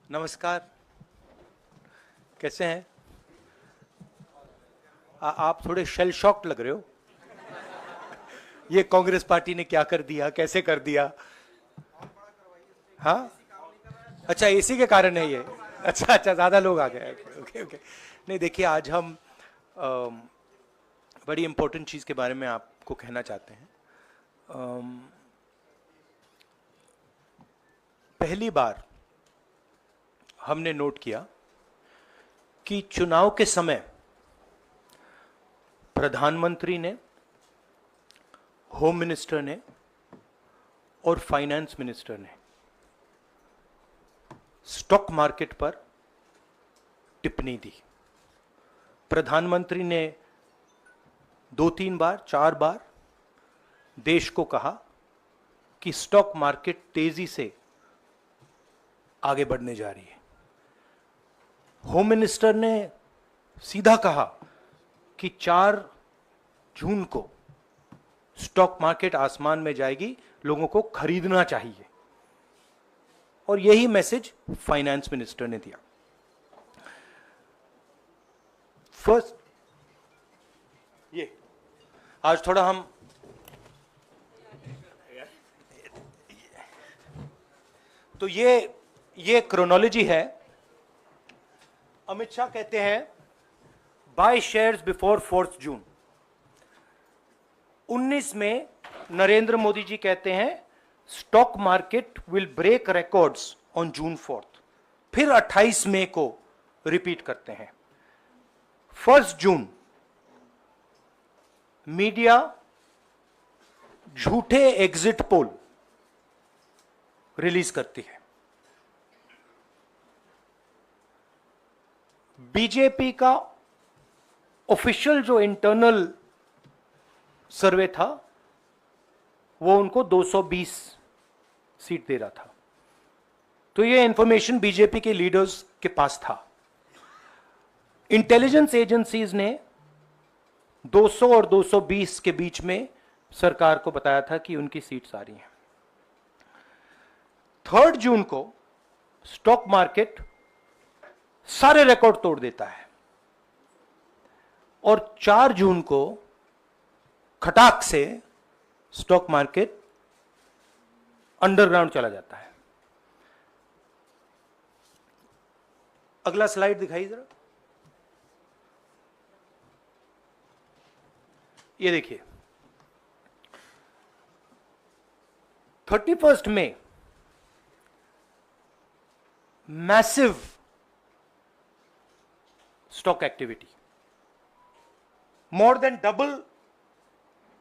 नमस्कार, कैसे हैं? आप थोड़े शेल शॉक्ड लग रहे हो। ये कांग्रेस पार्टी ने क्या कर दिया, कैसे कर दिया? हाँ, अच्छा एसी के कारण है ये। अच्छा अच्छा, ज्यादा लोग आ गए। Okay okay. नहीं देखिए, आज हम अम, बड़ी इंपॉर्टेंट चीज के बारे में आपको कहना चाहते हैं। पहली बार हमने नोट किया कि चुनाव के समय प्रधानमंत्री ने, होम मिनिस्टर ने और फाइनेंस मिनिस्टर ने स्टॉक मार्केट पर टिप्पणी दी। प्रधानमंत्री ने 2-3 बार, 4 बार देश को कहा कि स्टॉक मार्केट तेजी से आगे बढ़ने जा रही है। होम मिनिस्टर ने सीधा कहा कि 4 जून को स्टॉक मार्केट आसमान में जाएगी, लोगों को खरीदना चाहिए। और यही मैसेज फाइनेंस मिनिस्टर ने दिया। फर्स्ट, ये आज थोड़ा हम तो ये क्रोनोलॉजी है। अमित शाह कहते हैं बाय शेयर्स बिफोर 4 जून। 19 में नरेंद्र मोदी जी कहते हैं stock market will break records on June 4। फिर 28 मई को रिपीट करते हैं। 1 जून मीडिया झूठे एग्जिट पोल रिलीज करती है। बीजेपी का ऑफिशियल जो इंटरनल सर्वे था वो उनको 220 सीट दे रहा था। तो ये इंफॉर्मेशन बीजेपी के लीडर्स के पास था। इंटेलिजेंस एजेंसीज ने 200 और 220 के बीच में सरकार को बताया था कि उनकी सीट्स आ रही हैं। 3 जून को स्टॉक मार्केट सारे रिकॉर्ड तोड़ देता है और 4 जून को खटाक से स्टॉक मार्केट अंडरग्राउंड चला जाता है। अगला स्लाइड दिखाइए जरा। ये देखिए, 31 मई massive stock activity, more than double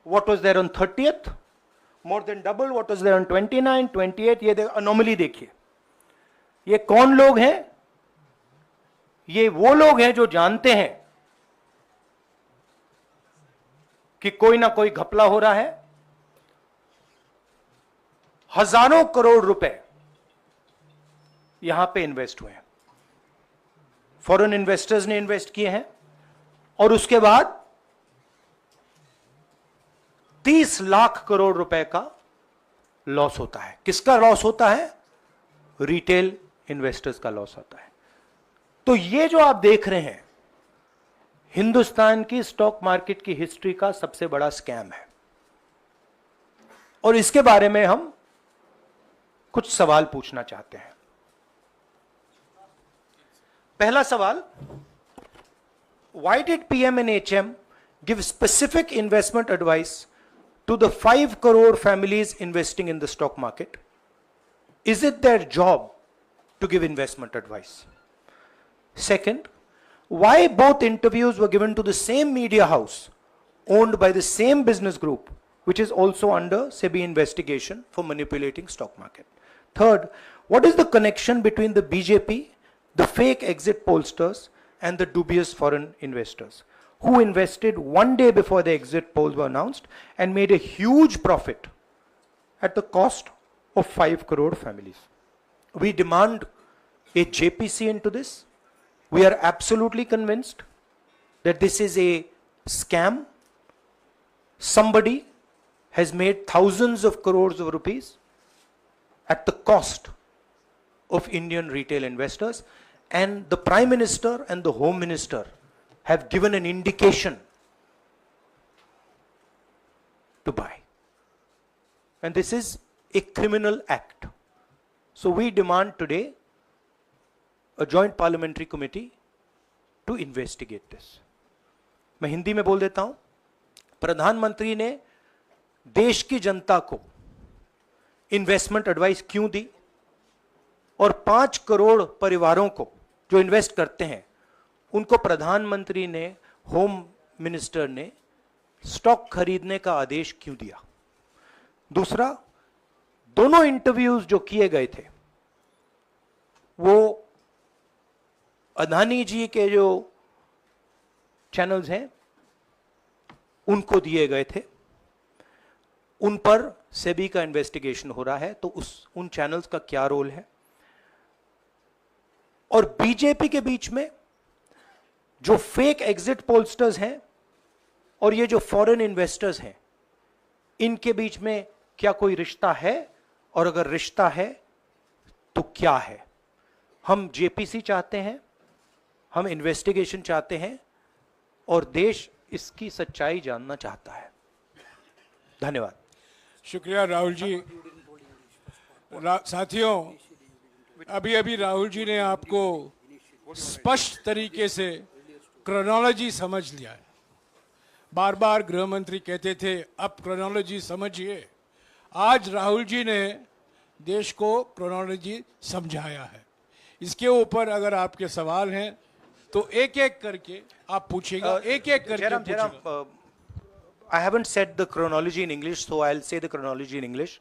what was there on 30th, more than double what was there on 29, 28। ये अनोमली देखिए। ये कौन लोग हैं? ये वो लोग हैं जो जानते हैं कि कोई ना कोई घपला हो रहा है। हजारों करोड़ रुपए यहां पे इन्वेस्ट हुए हैं, फॉरेन इन्वेस्टर्स ने इन्वेस्ट किए हैं। और उसके बाद 30 लाख करोड़ रुपए का लॉस होता है। किसका लॉस होता है? रिटेल इन्वेस्टर्स का लॉस होता है। तो ये जो आप देख रहे हैं, हिंदुस्तान की स्टॉक मार्केट की हिस्ट्री का सबसे बड़ा स्कैम है। और इसके बारे में हम कुछ सवाल पूछना चाहते हैं। पहला सवाल, why did PM and HM give specific investment advice to the 5 crore families investing in the stock market? Is it their job to give investment advice? Second, why both interviews were given to the same media house owned by the same business group, which is also under SEBI investigation for manipulating stock market? Third, what is the connection between the BJP, the fake exit pollsters, and the dubious foreign investors who invested 1 day before the exit polls were announced and made a huge profit at the cost of 5 crore families? We demand a JPC into this. We are absolutely convinced that this is a scam. Somebody has made thousands of crores of rupees at the cost of Indian retail investors, and the Prime Minister and the Home Minister have given an indication to buy. And this is a criminal act. So we demand today a joint parliamentary committee to investigate this. मैं हिंदी में बोल देता हूं, प्रधानमंत्री ने देश की जनता को इन्वेस्टमेंट एडवाइस क्यों दी, और 5 करोड़ परिवारों को जो इन्वेस्ट करते हैं उनको प्रधानमंत्री ने, होम मिनिस्टर ने स्टॉक खरीदने का आदेश क्यों दिया। दूसरा, दोनों इंटरव्यूज जो किए गए थे वो अदानी जी के जो चैनल्स हैं उनको दिए गए थे, उन पर सेबी का इन्वेस्टिगेशन हो रहा है, तो उन चैनल्स का क्या रोल है। और बीजेपी के बीच में जो फेक एग्जिट पोलस्टर्स हैं और ये जो फॉरेन इन्वेस्टर्स हैं, इनके बीच में क्या कोई रिश्ता है, और अगर रिश्ता है तो क्या है। हम जेपीसी चाहते हैं, हम इन्वेस्टिगेशन चाहते हैं, और देश इसकी सच्चाई जानना चाहता है। धन्यवाद। शुक्रिया राहुल जी। साथियों, अभी राहुल जी ने आपको स्पष्ट तरीके से क्रोनोलॉजी समझ लिया है। बार बार गृह मंत्री कहते थे अब क्रोनोलॉजी समझिए। आज राहुल जी ने देश को क्रोनोलॉजी समझाया है। इसके ऊपर अगर आपके सवाल हैं तो एक एक करके आप पूछेगा, एक एक करके पूछेगा। I haven't said the chronology in English, so I'll say the chronology in English.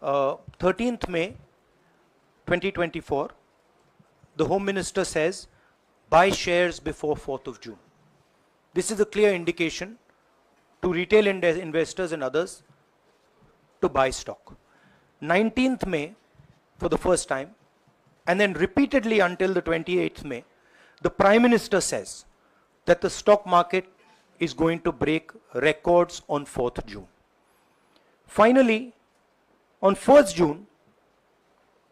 13th May 2024, the Home Minister says, buy shares before 4th of June. This is a clear indication to retail investors and others to buy stock. 19th May, for the first time, and then repeatedly until the 28th May, the Prime Minister says that the stock market is going to break records on 4th June. Finally, on 1st June,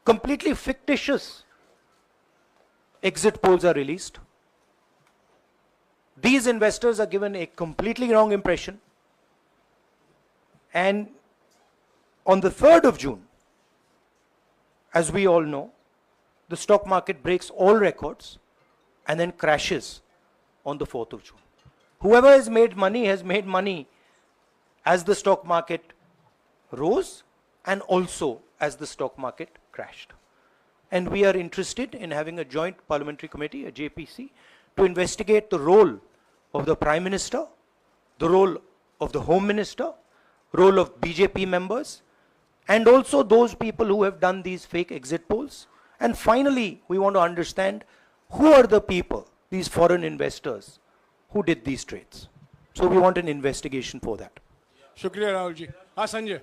completely fictitious exit polls are released. These investors are given a completely wrong impression. And on the 3rd of June, as we all know, the stock market breaks all records and then crashes on the 4th of June. Whoever has made money as the stock market rose and also as the stock market crashed. And we are interested in having a joint parliamentary committee, a JPC, to investigate the role of the Prime Minister, the role of the Home Minister, role of BJP members, and also those people who have done these fake exit polls. And finally, we want to understand who are the people, these foreign investors, who did these trades. So we want an investigation for that. शुक्रिया राहुल जी। हाँ संजय।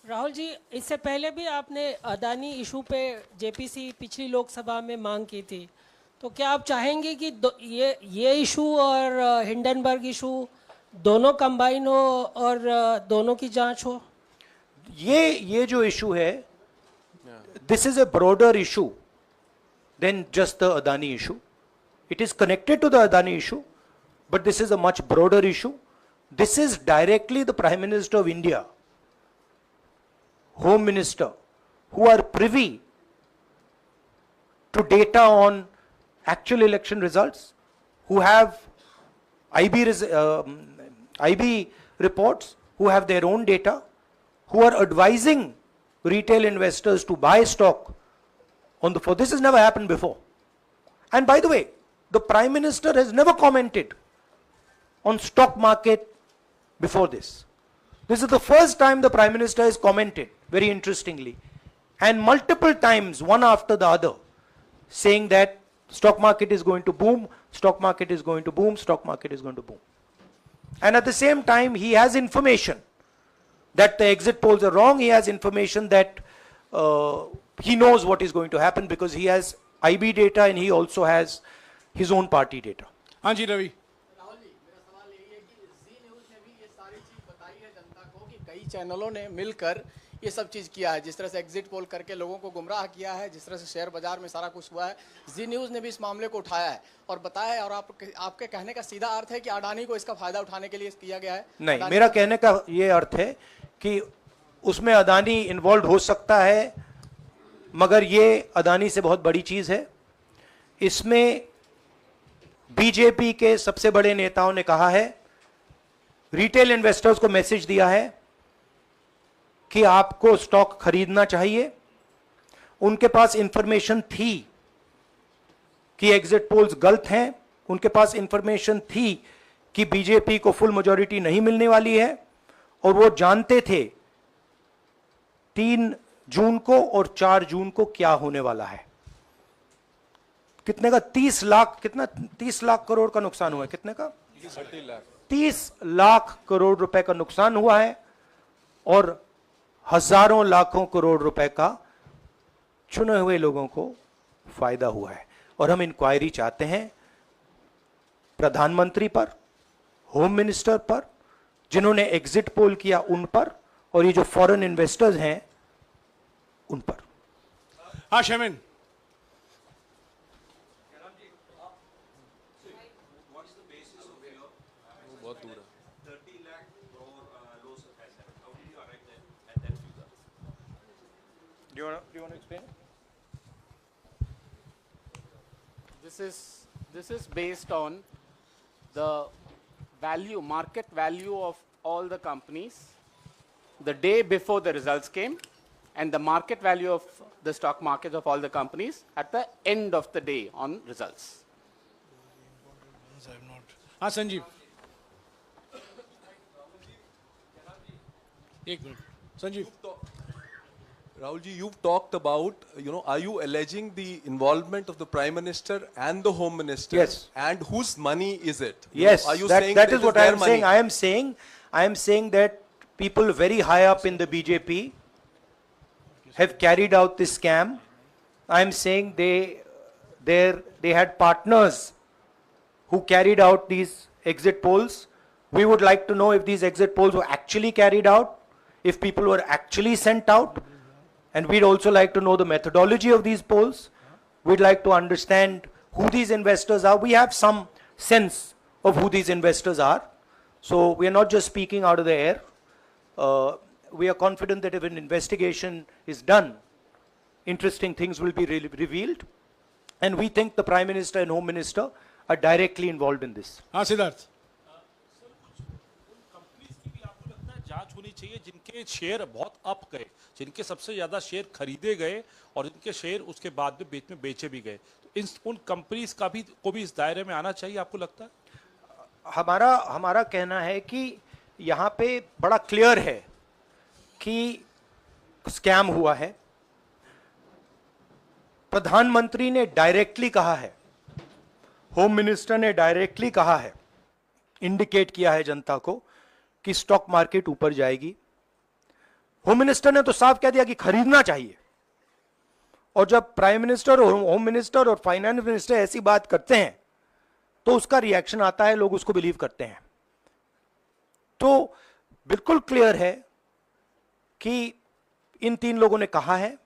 राहुल जी, इससे पहले भी आपने Adani issue पे JPC पिछली लोकसभा में मांग की थी, तो क्या आप चाहेंगे कि ये इशू और हिंडनबर्ग इशू दोनों कंबाइन हो और दोनों की जांच हो? ये जो इशू है, this is a broader issue than just the Adani issue. It is connected to the Adani issue, but this is a much broader issue. This is directly the Prime Minister of India, Home Minister, who are privy to data on actual election results, who have IB reports, who have their own data, who are advising retail investors to buy stock on the 4th. This has never happened before. And by the way, the Prime Minister has never commented on stock market before this. This is the first time the Prime Minister has commented, very interestingly, and multiple times, one after the other, saying that stock market is going to boom, stock market is going to boom, stock market is going to boom. And at the same time, he has information that the exit polls are wrong. He has information that he knows what is going to happen because he has IB data and he also has his own party data. हाँ जी रवि। राहुल जी, मेरा सवाल यही है कि जी news ने भी ये सारी चीज बताई है जनता को कि कई चैनलों ने मिलकर ये सब चीज़ किया है, जिस तरह से एग्जिट पोल करके लोगों को गुमराह किया है, जिस तरह से शेयर बाजार में सारा कुछ हुआ है। जी न्यूज़ ने भी इस मामले को उठाया है और बताया है, और आपके कहने का सीधा अर्थ है कि अडानी को इसका फायदा उठाने के लिए किया गया है? नहीं, मेरा कहने का ये अर्थ है कि उसमें अदानी इन्वॉल्व हो सकता है, मगर ये अदानी से बहुत बड़ी चीज है। इसमें बीजेपी के सबसे बड़े नेताओं ने कहा है, रिटेल इन्वेस्टर्स को मैसेज दिया है कि आपको स्टॉक खरीदना चाहिए। उनके पास इंफॉर्मेशन थी कि एग्जिट पोल्स गलत हैं, उनके पास इंफॉर्मेशन थी कि बीजेपी को फुल मेजॉरिटी नहीं मिलने वाली है, और वो जानते थे 3 जून को और 4 जून को क्या होने वाला है। कितने का 30 लाख, कितना 30 लाख करोड़ का नुकसान हुआ है? कितने का 30 लाख करोड़ रुपए का नुकसान हुआ है, और हजारों लाखों करोड़ रुपए का चुने हुए लोगों को फायदा हुआ है। और हम इंक्वायरी चाहते हैं प्रधानमंत्री पर, होम मिनिस्टर पर, जिन्होंने एग्जिट पोल किया उन पर, और ये जो फॉरेन इन्वेस्टर्स हैं उन पर। हाँ Shamin, Do you want to explain? This is based on the value, market value of all the companies the day before the results came, and the market value of the stock market of all the companies at the end of the day on results. हाँ संजीव, एक minute Sanjeev. Rahul ji, you've talked about, are you alleging the involvement of the Prime Minister and the Home Minister? Yes. And whose money is it? Yes, Are you that, saying that it is what I their am money? saying. I am saying that people very high up in the BJP have carried out this scam. I am saying they had partners who carried out these exit polls. We would like to know if these exit polls were actually carried out, if people were actually sent out. And we'd also like to know the methodology of these polls. We'd like to understand who these investors are. We have some sense of who these investors are. So we are not just speaking out of the air. We are confident that if an investigation is done, interesting things will be revealed. And we think the Prime Minister and Home Minister are directly involved in this. हाँ Siddharth, companies की भी आपको लगता है जांच होनी चाहिए जिनके शेयर बहुत अप गए, जिनके सबसे ज्यादा शेयर खरीदे गए और जिनके शेयर उसके बाद में बीच में बेचे भी गए, तो उन कंपनीज का भी को भी इस दायरे में आना चाहिए, आपको लगता है? हमारा कहना है कि यहाँ पे बड़ा क्लियर है कि स्कैम हुआ है। प्रधानमंत्री ने डायरेक्टली कहा है, होम मिनिस्टर ने डायरेक्टली कहा है, इंडिकेट किया है जनता को कि स्टॉक मार्केट ऊपर जाएगी। होम मिनिस्टर ने तो साफ कह दिया कि खरीदना चाहिए। और जब प्राइम मिनिस्टर और होम मिनिस्टर और फाइनेंस मिनिस्टर ऐसी बात करते हैं तो उसका रिएक्शन आता है, लोग उसको बिलीव करते हैं। तो बिल्कुल क्लियर है कि इन 3 लोगों ने कहा है।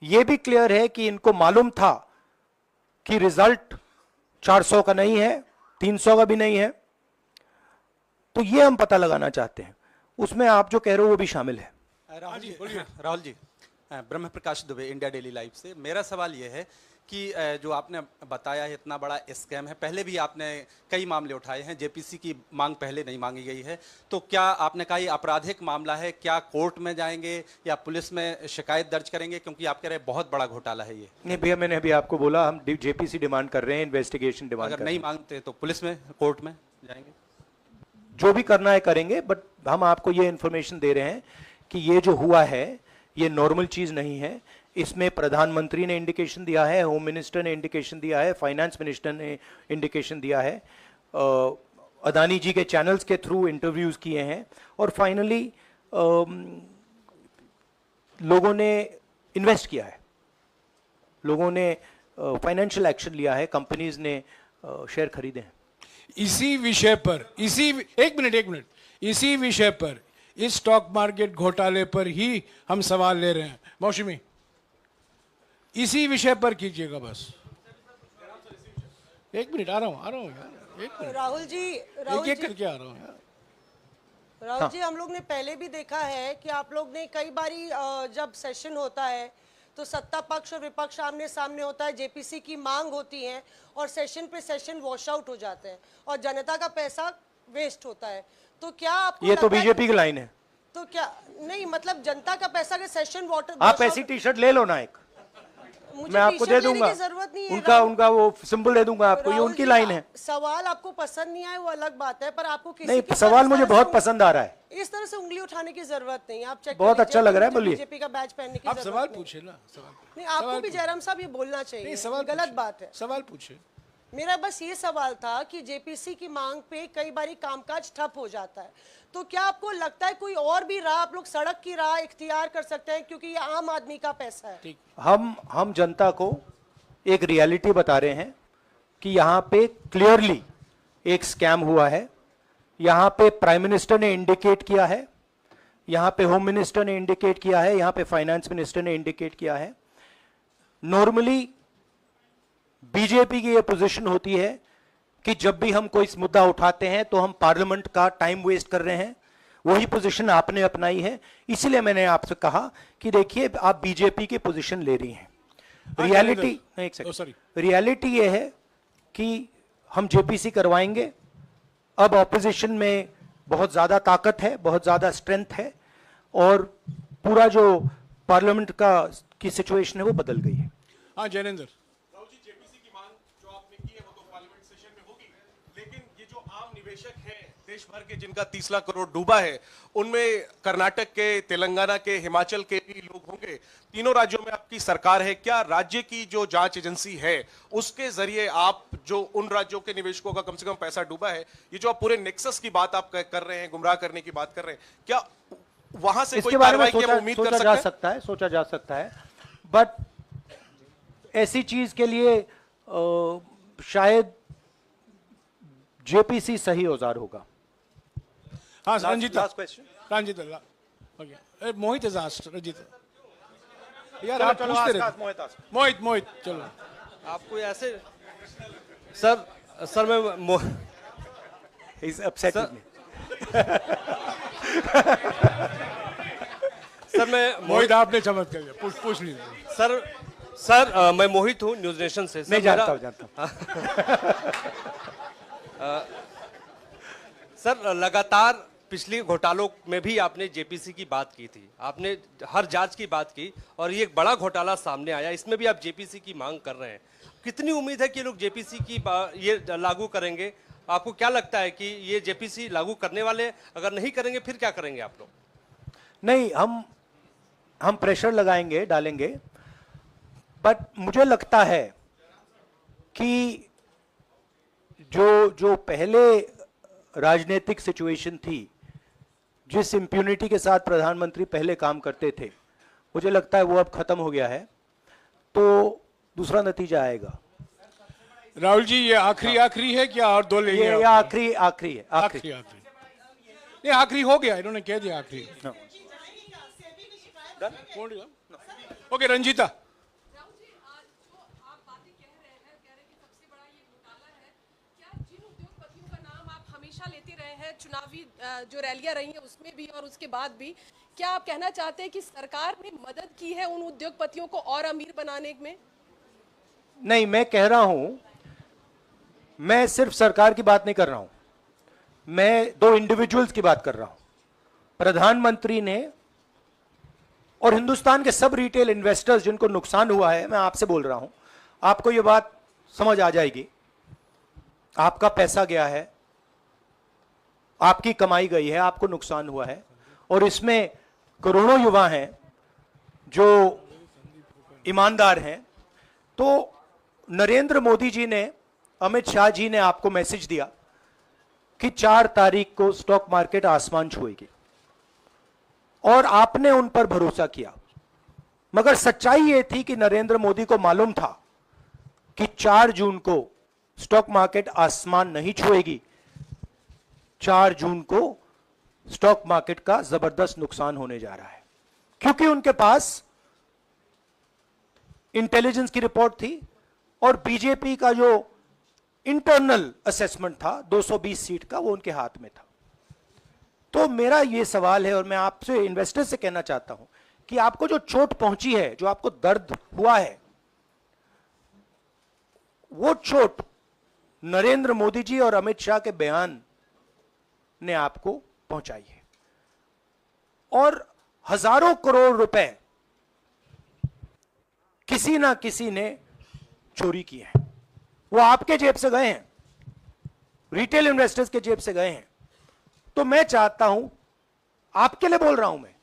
यह भी क्लियर है कि इनको मालूम था कि रिजल्ट 400 का नहीं है, 300 का भी नहीं है। तो यह हम पता लगाना चाहते हैं, उसमें आप जो कह रहे हो वो भी शामिल है। राहुल जी, ब्रह्म प्रकाश दुबे, इंडिया डेली लाइव से। मेरा सवाल यह है कि जो आपने बताया है इतना बड़ा स्कैम है, पहले भी आपने कई मामले उठाए हैं, जेपीसी की मांग पहले नहीं मांगी गई है, तो क्या आपने कहा ये आपराधिक मामला है, क्या कोर्ट में जाएंगे या पुलिस में शिकायत दर्ज करेंगे? क्योंकि आप कह रहे हैं बहुत बड़ा घोटाला है ये। नहीं भैया, मैंने अभी आपको बोला हम जेपीसी डिमांड कर रहे हैं, इन्वेस्टिगेशन डिमांड अगर नहीं मांगते तो पुलिस में, कोर्ट में जाएंगे? जो भी करना है करेंगे, बट हम आपको ये इंफॉर्मेशन दे रहे हैं कि ये जो हुआ है ये नॉर्मल चीज नहीं है। इसमें प्रधानमंत्री ने इंडिकेशन दिया है, होम मिनिस्टर ने इंडिकेशन दिया है, फाइनेंस मिनिस्टर ने इंडिकेशन दिया है, अदानी जी के चैनल्स के थ्रू इंटरव्यूज किए हैं, और फाइनली लोगों ने इन्वेस्ट किया है, लोगों ने फाइनेंशियल एक्शन लिया है, कंपनीज ने शेयर खरीदे हैं। इसी विषय पर, इसी एक मिनट, इसी विषय पर इस स्टॉक मार्केट घोटाले पर ही हम सवाल ले रहे हैं। मौसमी, इसी विषय पर कीजिएगा बस। एक मिनट, आ रहा हूं यार, एक मिनट, राहुल जी, एक करके आ रहा हूं यार। राहुल जी, हम लोग ने पहले भी देखा है कि आप लोग ने कई बारी जब सेशन होता है तो सत्ता पक्ष और विपक्ष आमने सामने होता है, जेपीसी की मांग होती है और सेशन पे सेशन वॉश आउट हो जाते हैं और जनता का पैसा वेस्ट होता है। तो क्या आपको ये तो लगता है- बीजेपी की लाइन है। तो क्या नहीं, मतलब जनता का पैसा के सेशन वाटर आप ऐसी टी शर्ट ले लो ना एक, मैं आपको दे दूंगा, जरूरत नहीं है। उनका वो सिंबल दे दूंगा आपको, ये राहुल उनकी जी, लाइन है। सवाल आपको पसंद नहीं आए वो अलग बात है, पर आपको किसी नहीं, के सवाल इस मुझे तरह बहुत से- पसंद आ रहा है। इस तरह से उंगली उठाने की जरूरत नहीं है। आप चेक बहुत कर अच्छा लीजिए, लग रहा है, मुझे बोलिए। बीजेपी का बैच पहनने की आप जरूरत सवाल नहीं। पूछे ना, सवाल नहीं, आपको भी जयराम साहब ये बोलना नहीं, चाहिए, सवाल गलत पूछे, बात है। सवाल पूछे। मेरा बस ये सवाल था कि जेपीसी की मांग पे कई बारी कामकाज ठप हो जाता है, तो क्या आपको लगता है कोई और भी राह आप लोग सड़क की राह इख्तियार कर सकते हैं, क्योंकि ये आम आदमी का पैसा है। हम जनता को एक रियलिटी बता रहे हैं कि यहाँ पे क्लियरली एक स्कैम हुआ है। यहाँ पे प्राइम मिनिस्टर ने इंडिकेट किया है, यहाँ पे होम मिनिस्टर ने इंडिकेट किया है, यहाँ पे फाइनेंस मिनिस्टर ने इंडिकेट किया है। नॉर्मली बीजेपी की ये पोजीशन होती है कि जब भी हम कोई मुद्दा उठाते हैं तो हम पार्लियामेंट का टाइम वेस्ट कर रहे हैं। वही पोजीशन आपने अपनाई है, इसलिए मैंने आपसे कहा कि देखिए आप बीजेपी की पोजीशन ले रही हैं। रियलिटी, एक सेकंड, रियलिटी ये है कि हम जेपीसी करवाएंगे। अब ऑपोजिशन में बहुत ज्यादा ताकत है, बहुत ज्यादा स्ट्रेंथ है और पूरा जो पार्लियामेंट की सिचुएशन है वो बदल गई है। हाँ जैनेंद्र, राहुल जी, जेपीसी की मांग जो आपने की है वो तो पार्लियामेंट सेशन में होगी, लेकिन ये जो आम निवेशक हैं देश भर के जिनका 30 लाख करोड़ डूबा है, उनमें कर्नाटक के, तेलंगाना के, हिमाचल के भी लोग होंगे। तीनों राज्यों में आपकी सरकार है, क्या राज्य की जो जांच एजेंसी है उसके जरिए आप जो उन राज्यों के निवेशकों का कम से कम पैसा डूबा है, ये जो आप पूरे नेक्सस की बात आप कर रहे हैं, गुमराह करने की बात कर रहे हैं, क्या वहां से कोई इसके बारे में कार्रवाई की हम उम्मीद कर सोचा जा सकता है, बट ऐसी चीज के लिए शायद जेपीसी सही औजार होगा। हाँ Ranjita, last question, Ranjita, okay, Mohit is asked, Ranjita यार आप पूछते रहे। मोहित चलो। आपको ऐसे सर मैं He's upset with me. Sir मैं मोहित आपने चमत्कार किया, पूछ लीजिए। सर मैं मोहित हूँ, न्यूज नेशन से। नहीं जानता हूँ। सर लगातार पिछले घोटालों में भी आपने जेपीसी की बात की थी, आपने हर जांच की बात की और ये एक बड़ा घोटाला सामने आया, इसमें भी आप जेपीसी की मांग कर रहे हैं। कितनी उम्मीद है कि लोग जेपीसी की ये लागू करेंगे? आपको क्या लगता है कि ये जेपीसी लागू करने वाले अगर नहीं करेंगे फिर क्या करेंगे आप लोग? नहीं, हम प्रेशर लगाएंगे, डालेंगे, बट मुझे लगता है कि जो पहले राजनीतिक सिचुएशन थी, जिस इम्प्यूनिटी के साथ प्रधानमंत्री पहले काम करते थे, मुझे लगता है वो अब खत्म हो गया है, तो दूसरा नतीजा आएगा। राहुल जी, ये आखिरी है क्या और दो लेंगे? ये आखिरी है, आखिरी। नहीं, आखिरी हो गया, इन्होंने कह दिया आखिरी। ओके रंजीता। राहुल जी, आज जो आप बातें कह रहे हैं कि सबसे बड़ा ये घोटाला है, क्या जिन उद्योगपतियों का नाम आप हमेशा लेते रहे हैं, चुनावी जो रैलियां रही हैं उसमें भी और उसके बाद भी, क्या आप कहना चाहते हैं कि सरकार ने मदद की है उन उद्योगपतियों को और अमीर बनाने में? नहीं, मैं कह रहा हूं, मैं सिर्फ सरकार की बात नहीं कर रहा हूं, मैं दो इंडिविजुअल्स की बात कर रहा हूं। प्रधानमंत्री ने और हिंदुस्तान के सब रिटेल इन्वेस्टर्स जिनको नुकसान हुआ है, मैं आपसे बोल रहा हूं, आपको यह बात समझ आ जाएगी। आपका पैसा गया है, आपकी कमाई गई है, आपको नुकसान हुआ है, और इसमें करोड़ों युवा हैं जो ईमानदार हैं। तो नरेंद्र मोदी जी ने, अमित शाह जी ने आपको मैसेज दिया कि 4 तारीख को स्टॉक मार्केट आसमान छुएगी, और आपने उन पर भरोसा किया। मगर सच्चाई यह थी कि नरेंद्र मोदी को मालूम था कि 4 जून को स्टॉक मार्केट आसमान नहीं छुएगी, 4 जून को स्टॉक मार्केट का जबरदस्त नुकसान होने जा रहा है, क्योंकि उनके पास इंटेलिजेंस की रिपोर्ट थी और बीजेपी का जो इंटरनल असेसमेंट था 220 सीट का, वो उनके हाथ में था। तो मेरा ये सवाल है और मैं आपसे इन्वेस्टर से कहना चाहता हूं कि आपको जो चोट पहुंची है, जो आपको दर्द हुआ है, वो चोट नरेंद्र मोदी जी और अमित शाह के बयान ने आपको पहुंचाई है। और हजारों करोड़ रुपए किसी ना किसी ने चोरी किए हैं, वो आपके जेब से गए हैं, रिटेल इन्वेस्टर्स के जेब से गए हैं। तो मैं चाहता हूं, आपके लिए बोल रहा हूं, मैं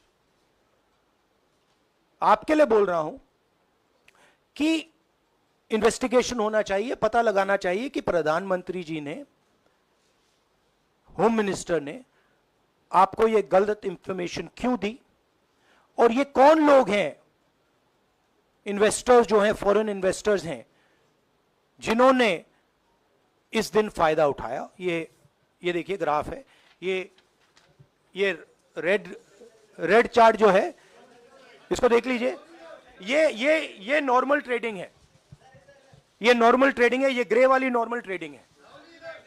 आपके लिए बोल रहा हूं कि इन्वेस्टिगेशन होना चाहिए, पता लगाना चाहिए कि प्रधानमंत्री जी ने, होम मिनिस्टर ने आपको यह गलत इंफॉर्मेशन क्यों दी, और ये कौन लोग हैं, इन्वेस्टर्स जो हैं, फॉरेन इन्वेस्टर्स हैं, जिन्होंने इस दिन फायदा उठाया। ये देखिए ग्राफ है, ये रेड चार्ट जो है, इसको देख लीजिए। ये नॉर्मल ट्रेडिंग है, ये नॉर्मल ट्रेडिंग है, ये ग्रे वाली नॉर्मल ट्रेडिंग है,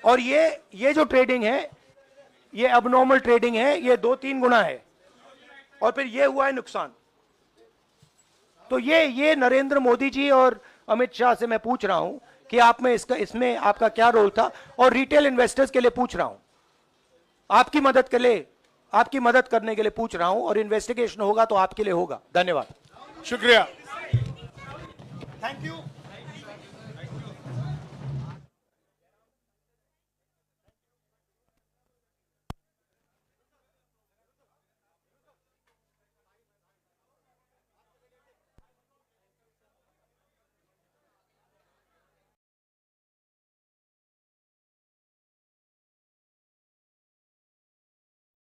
और ये जो ट्रेडिंग है ये अबनॉर्मल ट्रेडिंग है, ये 2-3 गुना है, और फिर ये हुआ है नुकसान। तो ये नरेंद्र मोदी जी और अमित शाह से मैं पूछ रहा हूं कि आप में इसमें आपका क्या रोल था, और रिटेल इन्वेस्टर्स के लिए पूछ रहा हूं, आपकी मदद के लिए, आपकी मदद करने के लिए पूछ रहा हूं, और इन्वेस्टिगेशन होगा तो आपके लिए होगा। धन्यवाद, शुक्रिया। Thank you.